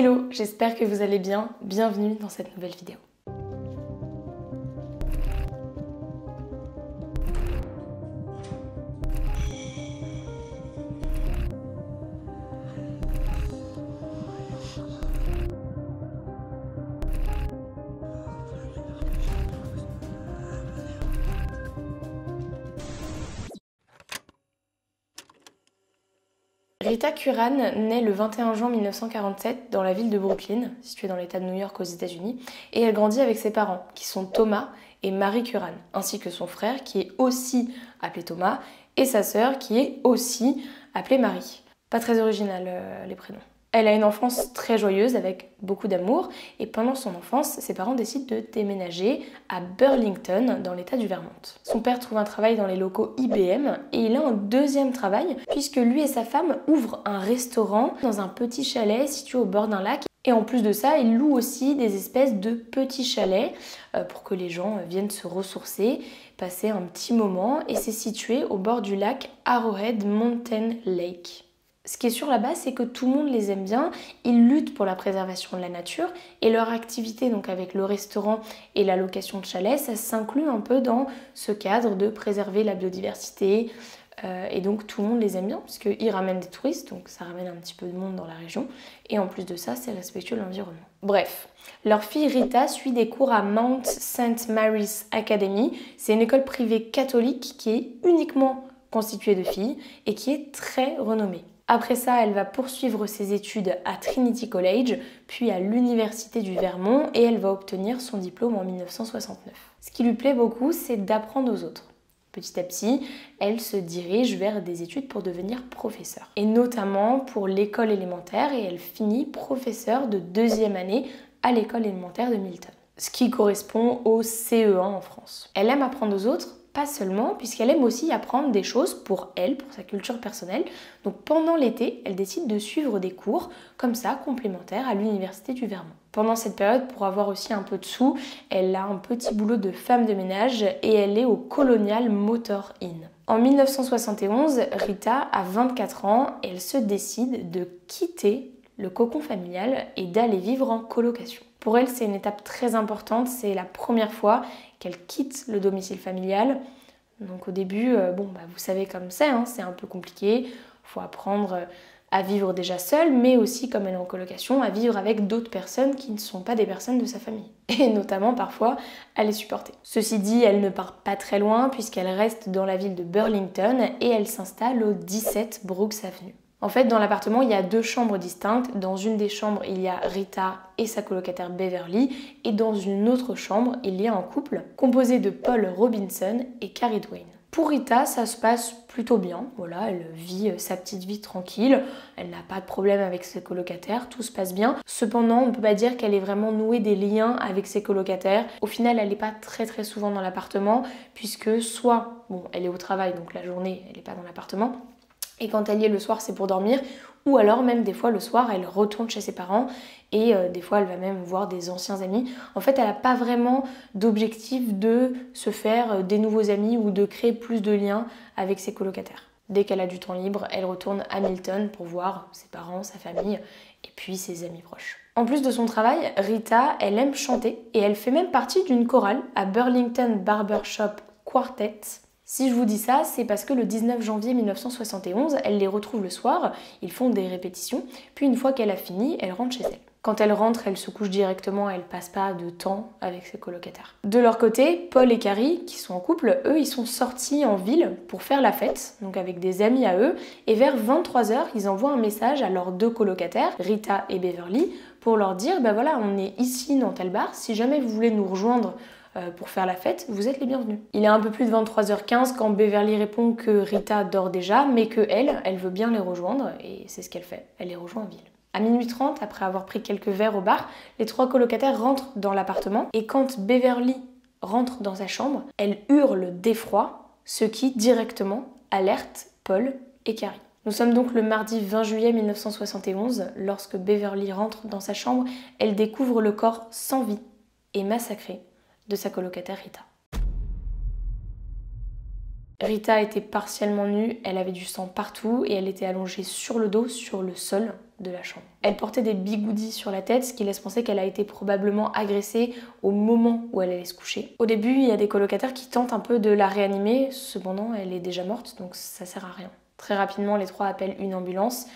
Hello, j'espère que vous allez bien. Bienvenue dans cette nouvelle vidéo. Rita Curran naît le 21 juin 1947 dans la ville de Brooklyn, située dans l'état de New York aux États-Unis, et elle grandit avec ses parents, qui sont Thomas et Mary Curran, ainsi que son frère, qui est aussi appelé Thomas, et sa sœur, qui est aussi appelée Mary. Pas très original les prénoms. Elle a une enfance très joyeuse avec beaucoup d'amour et pendant son enfance, ses parents décident de déménager à Burlington dans l'état du Vermont. Son père trouve un travail dans les locaux IBM et il a un deuxième travail puisque lui et sa femme ouvrent un restaurant dans un petit chalet situé au bord d'un lac. Et en plus de ça, ils louent aussi des espèces de petits chalets pour que les gens viennent se ressourcer, passer un petit moment et c'est situé au bord du lac Arrowhead Mountain Lake. Ce qui est sûr là-bas, c'est que tout le monde les aime bien, ils luttent pour la préservation de la nature et leur activité donc avec le restaurant et la location de chalets, ça s'inclut un peu dans ce cadre de préserver la biodiversité et donc tout le monde les aime bien puisqu'ils ramènent des touristes, donc ça ramène un petit peu de monde dans la région et en plus de ça, c'est respectueux de l'environnement. Bref, leur fille Rita suit des cours à Mount St. Mary's Academy, c'est une école privée catholique qui est uniquement constituée de filles et qui est très renommée. Après ça, elle va poursuivre ses études à Trinity College, puis à l'Université du Vermont et elle va obtenir son diplôme en 1969. Ce qui lui plaît beaucoup, c'est d'apprendre aux autres. Petit à petit, elle se dirige vers des études pour devenir professeure, et notamment pour l'école élémentaire, et elle finit professeure de deuxième année à l'école élémentaire de Milton, ce qui correspond au CE1 en France. Elle aime apprendre aux autres, pas seulement, puisqu'elle aime aussi apprendre des choses pour elle, pour sa culture personnelle. Donc pendant l'été, elle décide de suivre des cours, comme ça, complémentaires à l'Université du Vermont. Pendant cette période, pour avoir aussi un peu de sous, elle a un petit boulot de femme de ménage et elle est au Colonial Motor Inn. En 1971, Rita a 24 ans et elle se décide de quitter le cocon familial et d'aller vivre en colocation. Pour elle, c'est une étape très importante, c'est la première fois qu'elle quitte le domicile familial. Donc au début, vous savez comme c'est un peu compliqué, il faut apprendre à vivre déjà seule, mais aussi, comme elle est en colocation, à vivre avec d'autres personnes qui ne sont pas des personnes de sa famille. Et notamment, parfois, à les supporter. Ceci dit, elle ne part pas très loin puisqu'elle reste dans la ville de Burlington et elle s'installe au 17 Brooks Avenue. En fait, dans l'appartement, il y a deux chambres distinctes. Dans une des chambres, il y a Rita et sa colocataire Beverly. Et dans une autre chambre, il y a un couple composé de Paul Robinson et Carrie Dwayne. Pour Rita, ça se passe plutôt bien. Voilà, elle vit sa petite vie tranquille. Elle n'a pas de problème avec ses colocataires. Tout se passe bien. Cependant, on ne peut pas dire qu'elle ait vraiment noué des liens avec ses colocataires. Au final, elle n'est pas très souvent dans l'appartement puisque soit, elle est au travail, donc la journée, elle n'est pas dans l'appartement. Et quand elle y est le soir, c'est pour dormir. Ou alors même des fois le soir, elle retourne chez ses parents et des fois elle va même voir des anciens amis. En fait, elle n'a pas vraiment d'objectif de se faire des nouveaux amis ou de créer plus de liens avec ses colocataires. Dès qu'elle a du temps libre, elle retourne à Milton pour voir ses parents, sa famille et puis ses amis proches. En plus de son travail, Rita, elle aime chanter et elle fait même partie d'une chorale à Burlington Barbershop Quartet. Si je vous dis ça, c'est parce que le 19 janvier 1971, elle les retrouve le soir, ils font des répétitions, puis une fois qu'elle a fini, elle rentre chez elle. Quand elle rentre, elle se couche directement, elle passe pas de temps avec ses colocataires. De leur côté, Paul et Carrie, qui sont en couple, eux, ils sont sortis en ville pour faire la fête, donc avec des amis à eux, et vers 23h, ils envoient un message à leurs deux colocataires, Rita et Beverly, pour leur dire, voilà, on est ici dans tel bar, si jamais vous voulez nous rejoindre pour faire la fête, vous êtes les bienvenus. Il est un peu plus de 23h15 quand Beverly répond que Rita dort déjà, mais que elle veut bien les rejoindre, et c'est ce qu'elle fait, elle les rejoint en ville. À minuit 30, après avoir pris quelques verres au bar, les trois colocataires rentrent dans l'appartement, et quand Beverly rentre dans sa chambre, elle hurle d'effroi, ce qui directement alerte Paul et Carrie. Nous sommes donc le mardi 20 juillet 1971, lorsque Beverly rentre dans sa chambre, elle découvre le corps sans vie et massacré de sa colocataire Rita. Rita était partiellement nue, elle avait du sang partout et elle était allongée sur le dos, sur le sol. de la chambre. Elle portait des bigoudis sur la tête, ce qui laisse penser qu'elle a été probablement agressée au moment où elle allait se coucher. Au début, il y a des colocataires qui tentent un peu de la réanimer, cependant elle est déjà morte, donc ça sert à rien. Très rapidement, les trois appellent une ambulance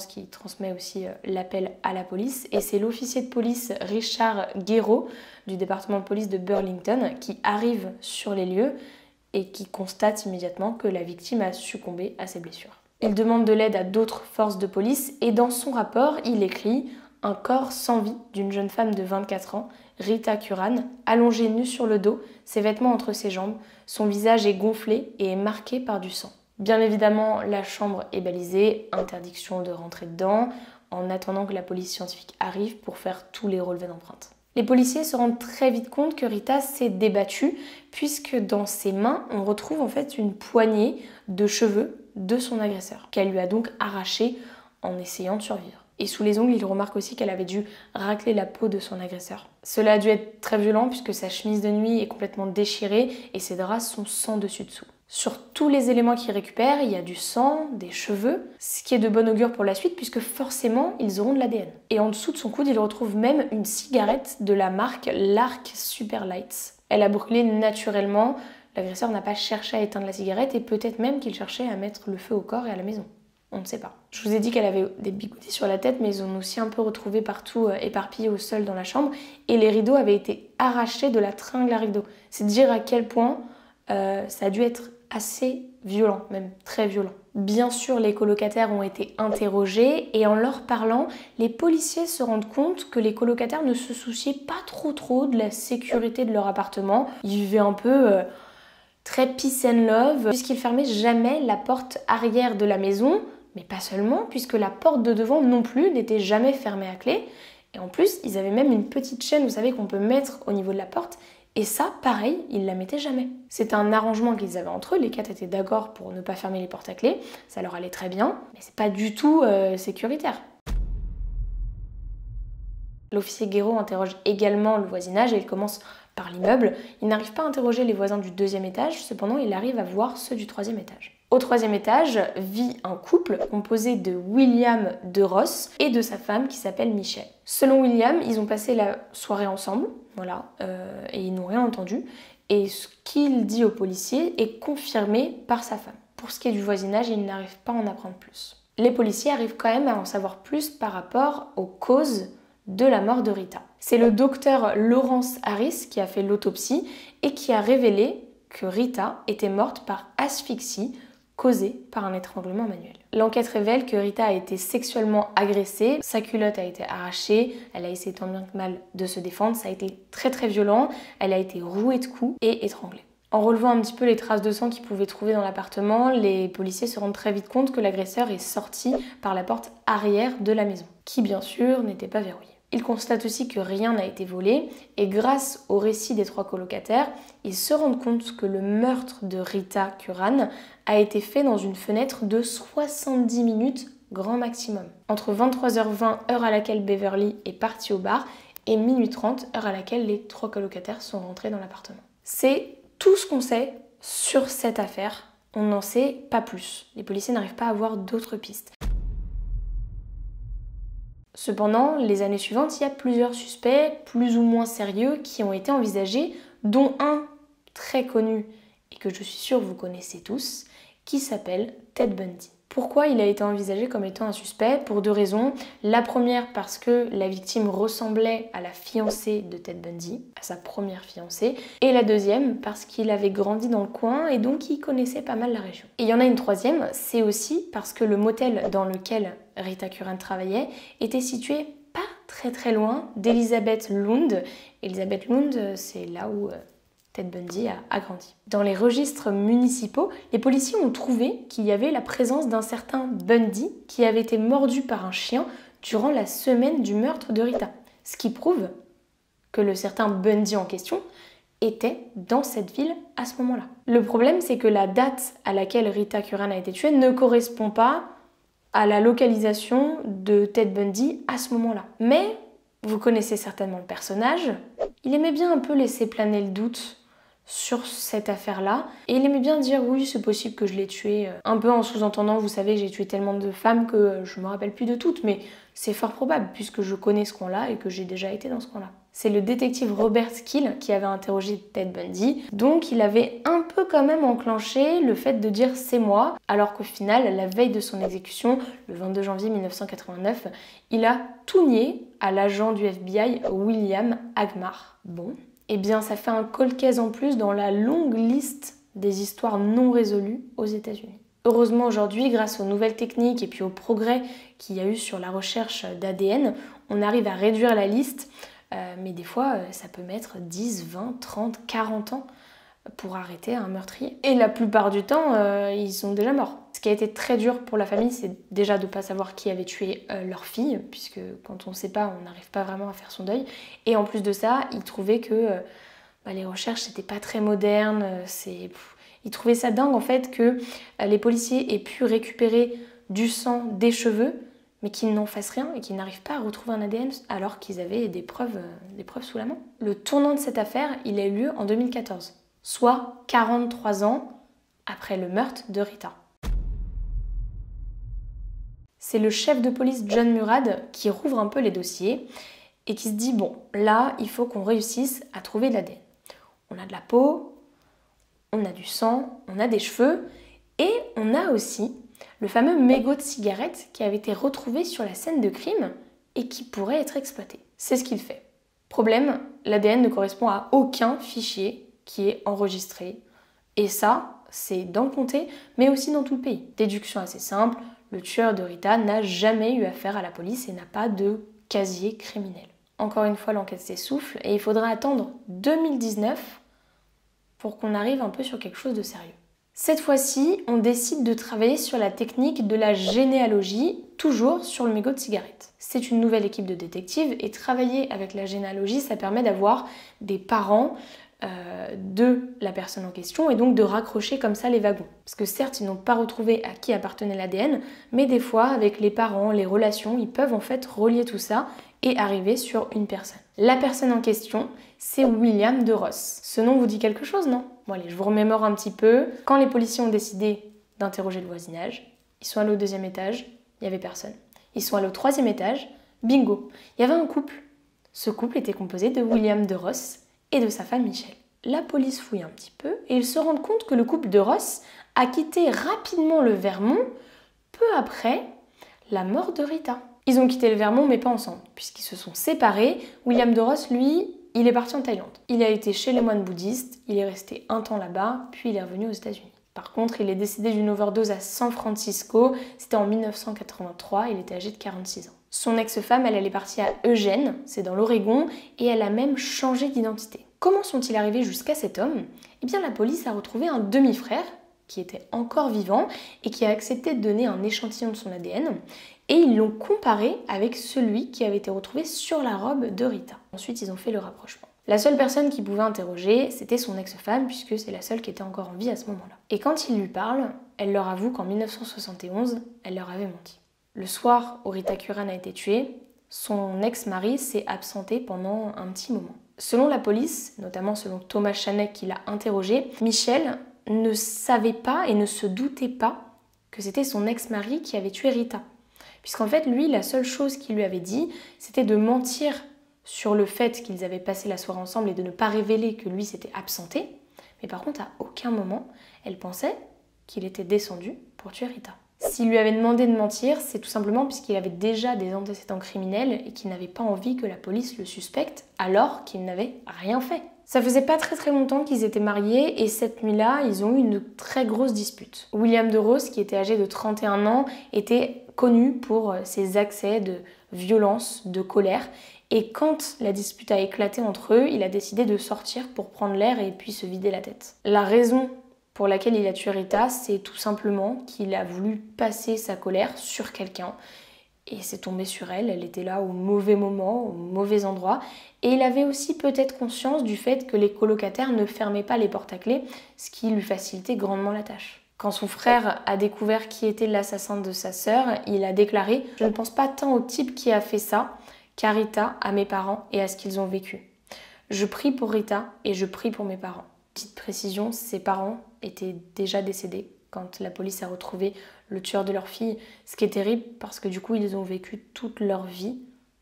qui transmet aussi l'appel à la police. Et c'est l'officier de police Richard Guéraud du département de police de Burlington qui arrive sur les lieux et qui constate immédiatement que la victime a succombé à ses blessures. Il demande de l'aide à d'autres forces de police et dans son rapport, il écrit « Un corps sans vie d'une jeune femme de 24 ans, Rita Curran, allongée nue sur le dos, ses vêtements entre ses jambes, son visage est gonflé et est marqué par du sang. » Bien évidemment, la chambre est balisée, interdiction de rentrer dedans, en attendant que la police scientifique arrive pour faire tous les relevés d'empreintes. Les policiers se rendent très vite compte que Rita s'est débattue, puisque dans ses mains, on retrouve en fait une poignée de cheveux de son agresseur, qu'elle lui a donc arraché en essayant de survivre. Et sous les ongles, il remarque aussi qu'elle avait dû racler la peau de son agresseur. Cela a dû être très violent puisque sa chemise de nuit est complètement déchirée et ses draps sont sans dessus-dessous. Sur tous les éléments qu'il récupère, il y a du sang, des cheveux, ce qui est de bon augure pour la suite puisque forcément ils auront de l'ADN. Et en dessous de son coude, il retrouve même une cigarette de la marque Lark Super Lights. Elle a brûlé naturellement, l'agresseur n'a pas cherché à éteindre la cigarette et peut-être même qu'il cherchait à mettre le feu au corps et à la maison. On ne sait pas. Je vous ai dit qu'elle avait des bigoudis sur la tête, mais ils ont aussi un peu retrouvé partout éparpillés au sol dans la chambre. Et les rideaux avaient été arrachés de la tringle à rideaux. C'est dire à quel point ça a dû être assez violent, même très violent. Bien sûr, les colocataires ont été interrogés et en leur parlant, les policiers se rendent compte que les colocataires ne se souciaient pas trop de la sécurité de leur appartement. Ils vivaient un peu très peace and love, puisqu'ils fermaient jamais la porte arrière de la maison. Mais pas seulement, puisque la porte de devant non plus n'était jamais fermée à clé. Et en plus, ils avaient même une petite chaîne, vous savez, qu'on peut mettre au niveau de la porte. Et ça, pareil, ils la mettaient jamais. C'était un arrangement qu'ils avaient entre eux, les quatre étaient d'accord pour ne pas fermer les portes à clé. Ça leur allait très bien, mais c'est pas du tout sécuritaire. L'officier Guéraud interroge également le voisinage et il commence par l'immeuble. Il n'arrive pas à interroger les voisins du 2e étage, cependant il arrive à voir ceux du 3e étage. Au 3e étage vit un couple composé de William de Ross et de sa femme qui s'appelle Michelle. Selon William, ils ont passé la soirée ensemble, voilà, et ils n'ont rien entendu. Et ce qu'il dit aux policiers est confirmé par sa femme. Pour ce qui est du voisinage, il n'arrive pas à en apprendre plus. Les policiers arrivent quand même à en savoir plus par rapport aux causes de la mort de Rita. C'est le docteur Lawrence Harris qui a fait l'autopsie et qui a révélé que Rita était morte par asphyxie causée par un étranglement manuel. L'enquête révèle que Rita a été sexuellement agressée, sa culotte a été arrachée, elle a essayé tant bien que mal de se défendre, ça a été très violent, elle a été rouée de coups et étranglée. En relevant un petit peu les traces de sang qu'ils pouvaient trouver dans l'appartement, les policiers se rendent très vite compte que l'agresseur est sorti par la porte arrière de la maison, qui bien sûr n'était pas verrouillée. Ils constatent aussi que rien n'a été volé et grâce au récit des 3 colocataires, ils se rendent compte que le meurtre de Rita Curran a été fait dans une fenêtre de 70 minutes grand maximum. Entre 23h20, heure à laquelle Beverly est partie au bar, et minuit 30, heure à laquelle les 3 colocataires sont rentrés dans l'appartement. C'est tout ce qu'on sait sur cette affaire. On n'en sait pas plus. Les policiers n'arrivent pas à avoir d'autres pistes. Cependant, les années suivantes, il y a plusieurs suspects plus ou moins sérieux qui ont été envisagés, dont un très connu et que je suis sûre vous connaissez tous, qui s'appelle Ted Bundy. Pourquoi il a été envisagé comme étant un suspect? Pour 2 raisons. La première parce que la victime ressemblait à la fiancée de Ted Bundy, à sa première fiancée. Et la deuxième parce qu'il avait grandi dans le coin et donc il connaissait pas mal la région. Et il y en a une troisième, c'est aussi parce que le motel dans lequel Rita Curran travaillait était situé pas très loin d'Elizabeth Lund. Elizabeth Lund, c'est là où Ted Bundy a grandi. Dans les registres municipaux, les policiers ont trouvé qu'il y avait la présence d'un certain Bundy qui avait été mordu par un chien durant la semaine du meurtre de Rita. Ce qui prouve que le certain Bundy en question était dans cette ville à ce moment-là. Le problème, c'est que la date à laquelle Rita Curran a été tuée ne correspond pas à la localisation de Ted Bundy à ce moment-là. Mais vous connaissez certainement le personnage. Il aimait bien un peu laisser planer le doute sur cette affaire-là. Et il aimait bien dire oui, c'est possible que je l'ai tué, un peu en sous-entendant, vous savez, j'ai tué tellement de femmes que je me rappelle plus de toutes, mais c'est fort probable puisque je connais ce coin-là et que j'ai déjà été dans ce coin-là. C'est le détective Robert Skill qui avait interrogé Ted Bundy, donc il avait un peu quand même enclenché le fait de dire c'est moi, alors qu'au final, la veille de son exécution, le 22 janvier 1989, il a tout nié à l'agent du FBI William Agmar. Bon, eh bien ça fait un cold case en plus dans la longue liste des histoires non résolues aux États-Unis. Heureusement aujourd'hui, grâce aux nouvelles techniques et puis au progrès qu'il y a eu sur la recherche d'ADN, on arrive à réduire la liste. Mais des fois, ça peut mettre 10, 20, 30, 40 ans pour arrêter un meurtrier. Et la plupart du temps, ils sont déjà morts. Ce qui a été très dur pour la famille, c'est déjà de ne pas savoir qui avait tué leur fille, puisque quand on ne sait pas, on n'arrive pas vraiment à faire son deuil. Et en plus de ça, ils trouvaient que les recherches, n'étaient pas très modernes. Ils trouvaient ça dingue, en fait, que les policiers aient pu récupérer du sang, des cheveux, mais qu'ils n'en fassent rien et qu'ils n'arrivent pas à retrouver un ADN alors qu'ils avaient des preuves sous la main. Le tournant de cette affaire, il a eu lieu en 2014, soit 43 ans après le meurtre de Rita. C'est le chef de police John Murad qui rouvre un peu les dossiers et qui se dit bon, là, il faut qu'on réussisse à trouver de l'ADN. On a de la peau, on a du sang, on a des cheveux et on a aussi le fameux mégot de cigarette qui avait été retrouvé sur la scène de crime et qui pourrait être exploité. C'est ce qu'il fait. Problème, l'ADN ne correspond à aucun fichier qui est enregistré. Et ça, c'est dans le comté, mais aussi dans tout le pays. Déduction assez simple, le tueur de Rita n'a jamais eu affaire à la police et n'a pas de casier criminel. Encore une fois, l'enquête s'essouffle et il faudra attendre 2019 pour qu'on arrive un peu sur quelque chose de sérieux. Cette fois-ci, on décide de travailler sur la technique de la généalogie, toujours sur le mégot de cigarette. C'est une nouvelle équipe de détectives et travailler avec la généalogie, ça permet d'avoir des parents de la personne en question et donc de raccrocher comme ça les wagons. Parce que certes, ils n'ont pas retrouvé à qui appartenait l'ADN, mais des fois, avec les parents, les relations, ils peuvent en fait relier tout ça et arriver sur une personne. La personne en question, c'est William de Ross. Ce nom vous dit quelque chose, non? Bon allez, je vous remémore un petit peu. Quand les policiers ont décidé d'interroger le voisinage, ils sont allés au 2e étage, il n'y avait personne. Ils sont allés au 3e étage, bingo, il y avait un couple. Ce couple était composé de William de Ross et de sa femme Michelle. La police fouille un petit peu et ils se rendent compte que le couple de Ross a quitté rapidement le Vermont peu après la mort de Rita. Ils ont quitté le Vermont mais pas ensemble, puisqu'ils se sont séparés. William de Ross, lui, il est parti en Thaïlande. Il a été chez les moines bouddhistes, il est resté un temps là-bas, puis il est revenu aux États-Unis. Par contre, il est décédé d'une overdose à San Francisco, c'était en 1983, il était âgé de 46 ans. Son ex-femme, elle est partie à Eugene, c'est dans l'Oregon, et elle a même changé d'identité. Comment sont-ils arrivés jusqu'à cet homme? Eh bien, la police a retrouvé un demi-frère, qui était encore vivant, et qui a accepté de donner un échantillon de son ADN, et ils l'ont comparé avec celui qui avait été retrouvé sur la robe de Rita. Ensuite, ils ont fait le rapprochement. La seule personne qui pouvait interroger, c'était son ex-femme, puisque c'est la seule qui était encore en vie à ce moment-là. Et quand il lui parle, elle leur avoue qu'en 1971, elle leur avait menti. Le soir où Rita Curran a été tuée, son ex-mari s'est absenté pendant un petit moment. Selon la police, notamment selon Thomas Chanek qui l'a interrogé, Michelle ne savait pas et ne se doutait pas que c'était son ex-mari qui avait tué Rita. Puisqu'en fait, lui, la seule chose qu'il lui avait dit, c'était de mentir sur le fait qu'ils avaient passé la soirée ensemble et de ne pas révéler que lui s'était absenté. Mais par contre, à aucun moment, elle pensait qu'il était descendu pour tuer Rita. S'il lui avait demandé de mentir, c'est tout simplement puisqu'il avait déjà des antécédents criminels et qu'il n'avait pas envie que la police le suspecte alors qu'il n'avait rien fait. Ça faisait pas très longtemps qu'ils étaient mariés et cette nuit-là, ils ont eu une très grosse dispute. William de Ross, qui était âgé de 31 ans, était connu pour ses accès de violence, de colère. Et quand la dispute a éclaté entre eux, il a décidé de sortir pour prendre l'air et puis se vider la tête. La raison pour laquelle il a tué Rita, c'est tout simplement qu'il a voulu passer sa colère sur quelqu'un. Et c'est tombé sur elle, elle était là au mauvais moment, au mauvais endroit. Et il avait aussi peut-être conscience du fait que les colocataires ne fermaient pas les portes à clé, ce qui lui facilitait grandement la tâche. Quand son frère a découvert qui était l'assassin de sa sœur, il a déclaré « Je ne pense pas tant au type qui a fait ça qu'à Rita, à mes parents et à ce qu'ils ont vécu. Je prie pour Rita et je prie pour mes parents. Petite précision, ses parents étaient déjà décédés quand la police a retrouvé le tueur de leur fille, ce qui est terrible parce que du coup ils ont vécu toute leur vie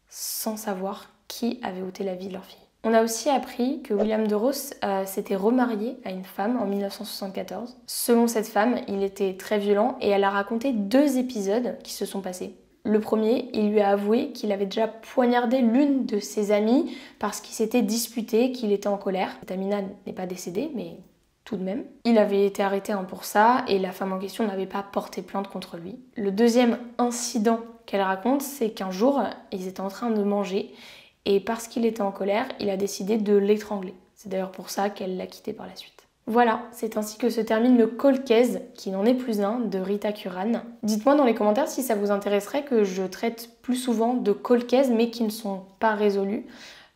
sans savoir qui avait ôté la vie de leur fille. On a aussi appris que William de Ros s'était remarié à une femme en 1974. Selon cette femme, il était très violent et elle a raconté 2 épisodes qui se sont passés. Le premier, il lui a avoué qu'il avait déjà poignardé l'une de ses amies parce qu'il s'était disputé, qu'il était en colère. Tamina n'est pas décédée, mais tout de même. Il avait été arrêté pour ça et la femme en question n'avait pas porté plainte contre lui. Le deuxième incident qu'elle raconte, c'est qu'un jour, ils étaient en train de manger et parce qu'il était en colère, il a décidé de l'étrangler. C'est d'ailleurs pour ça qu'elle l'a quitté par la suite. Voilà, c'est ainsi que se termine le cold case, qui n'en est plus un, de Rita Curran. Dites-moi dans les commentaires si ça vous intéresserait que je traite plus souvent de cold case mais qui ne sont pas résolus.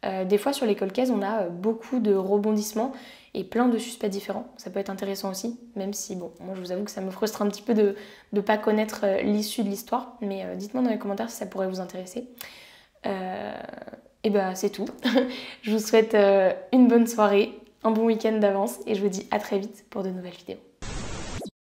Des fois sur les cold cases, on a beaucoup de rebondissements et plein de suspects différents. Ça peut être intéressant aussi, même si, bon, moi je vous avoue que ça me frustre un petit peu de ne pas connaître l'issue de l'histoire. Mais dites-moi dans les commentaires si ça pourrait vous intéresser. Et bah c'est tout. Je vous souhaite une bonne soirée, un bon week-end d'avance et je vous dis à très vite pour de nouvelles vidéos.